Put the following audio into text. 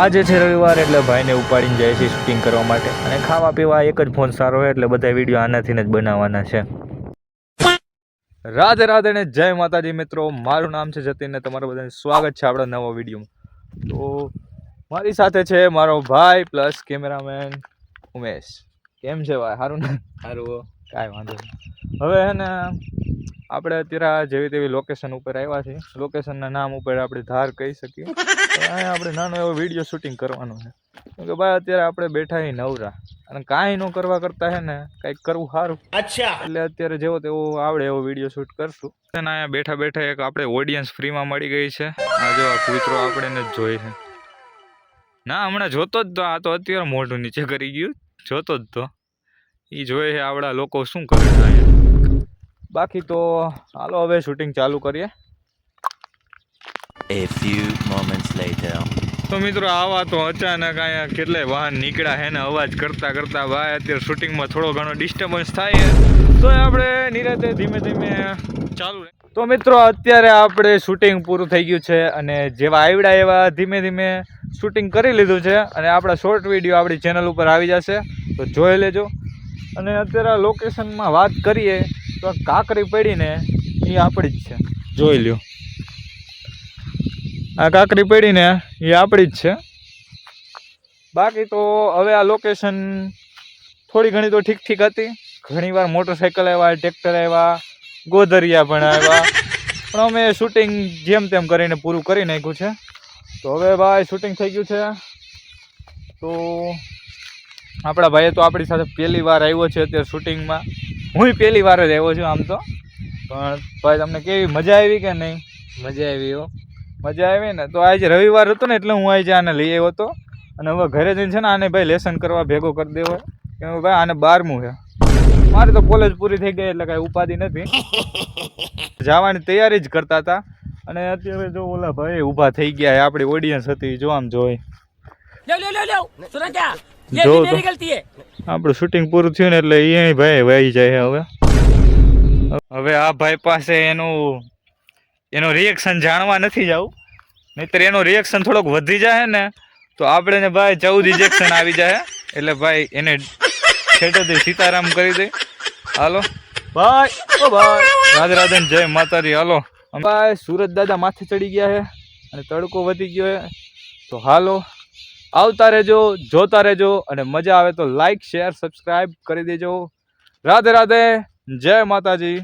આજે છે રવિવાર એટલે ભાઈને ઉપાડીને જાય છે શૂટિંગ કરવા માટે અને ખાવા પીવા એક જ ફોન સારો હોય એટલે બધા વિડીયો આનાથી જ બનાવવાના છે. રાધે રાધે ને જય માતાજી મિત્રો, મારું નામ છે જતીન ને તમારું બધાને સ્વાગત છે આપણા નવા વિડીયોમાં. તો મારી સાથે છે મારો ભાઈ પ્લસ કેમેરામેન ઉમેશ. કેમ છે ભાઈ? સારું ને? સારું, કાંઈ વાંધો નહીં. હવે હે ને આપણે અત્યારે જેવી તેવી લોકેશન ઉપર આવ્યા છીએ. લોકેશનના નામ ઉપર આપણે ધાર કહી શકીએ. અહીંયા આપણે નાનો એવો વિડીયો શૂટિંગ કરવાનો છે. કે ભાઈ અત્યારે આપણે બેઠા હી નવરા અને કાંઈ ન કરવા કરતા હે ને કંઈક કરવું સારું. અચ્છા, એટલે અત્યારે જેવો તેવો આવડે એવો વિડીયો શૂટ કરશું. અને અહીંયા બેઠા બેઠા એક આપણે ઓડિયન્સ ફ્રીમાં મળી ગઈ છે. આ જો આ કૂતરો આપણે જ જોઈ છે. ના હમણાં જોતો જ તો, આ તો અત્યારે મોઢું નીચે કરી ગયું, જોતો જ તો. એ જોઈએ છે આવડા લોકો શું કરે છે. બાકી તો હાલો હવે શૂટિંગ ચાલુ કરીએ. A few moments later. તો મિત્રો આવા તો અચાનક અહીંયા કેટલાય વાહન નીકળ્યા હે ને અવાજ કરતા કરતા ભાઈ અત્યારે શૂટિંગમાં થોડો ઘણો ડિસ્ટર્બન્સ થાય તો આપણે નિરાતે ધીમે ધીમે ચાલુ રહે. તો મિત્રો અત્યારે આપણે શૂટિંગ પૂરું થઈ ગયું છે અને જેવા આવડ્યા એવા ધીમે ધીમે શૂટિંગ કરી લીધું છે અને આપણા શોર્ટ વિડીયો આપણી ચેનલ ઉપર આવી જશે, તો જોઈ લેજો. અને અત્યારે લોકેશનમાં વાત કરીએ તો કાંકરી પડીને એ આપણી જ છે, જોઈ લ્યો. આ કાંકરી પડીને એ આપણી જ છે. બાકી તો હવે આ લોકેશન થોડી ઘણી તો ઠીક ઠીક હતી. ઘણીવાર મોટરસાઇકલ આવ્યા, ટ્રેક્ટર આવ્યા, ગોધરિયા પણ આવ્યા, પણ અમે શૂટિંગ જેમ તેમ કરીને પૂરું કરી નાખ્યું છે. તો હવે ભાઈ શૂટિંગ થઈ ગયું છે. તો આપણા ભાઈએ તો આપણી સાથે પહેલી વાર આવ્યો છે અત્યારે શૂટિંગમાં. હું પહેલી વાર જ આવ્યો છું આમ તો. પણ ભાઈ તમને કેવી મજા આવી કે નહીં? મજા આવી હો, મજા આવી ને. તો આજે રવિવાર હતો ને એટલે હું આજે આને લઈ આવ્યો હતો અને હવે ઘરે જઈને છે ને આને ભાઈ લેસન કરવા ભેગો કરી દેવો કે ભાઈ આને 12મું છે. મારી તો કોલેજ પૂરી થઈ ગઈ એટલે કાંઈ ઉપાધિ નથી, જવાની તૈયારી જ કરતા હતા. અને અત્યારે જો ઓલા ભાઈ ઊભા થઈ ગયા, આપણી ઓડિયન્સ હતી, જો આમ જોઈ જો આપણું શૂટિંગ પૂરું થયું ને એટલે એ ભાઈ વહી જાય. હવે આ ભાઈ પાસે એનો રિએક્શન જાણવા નથી જવું, નહીતર એનો રિએક્શન થોડોક વધી જાય ને તો આપણે ને ભાઈ 14 રિજેક્શન આવી જાય. એટલે ભાઈ એને છેટેથી સીતારામ કરી દે. હાલો ભાઈ, ઓ ભાઈ, રાધે રાધે જય માતાજી. હાલો ભાઈ, સુરત દાદા માથે ચડી ગયા છે અને તડકો વધી ગયો છે. તો હાલો આવતા રહેજો, જોતા રહેજો અને મજા આવે તો લાઈક શેર સબસ્ક્રાઈબ કરી દેજો. રાધે રાધે, જય માતાજી.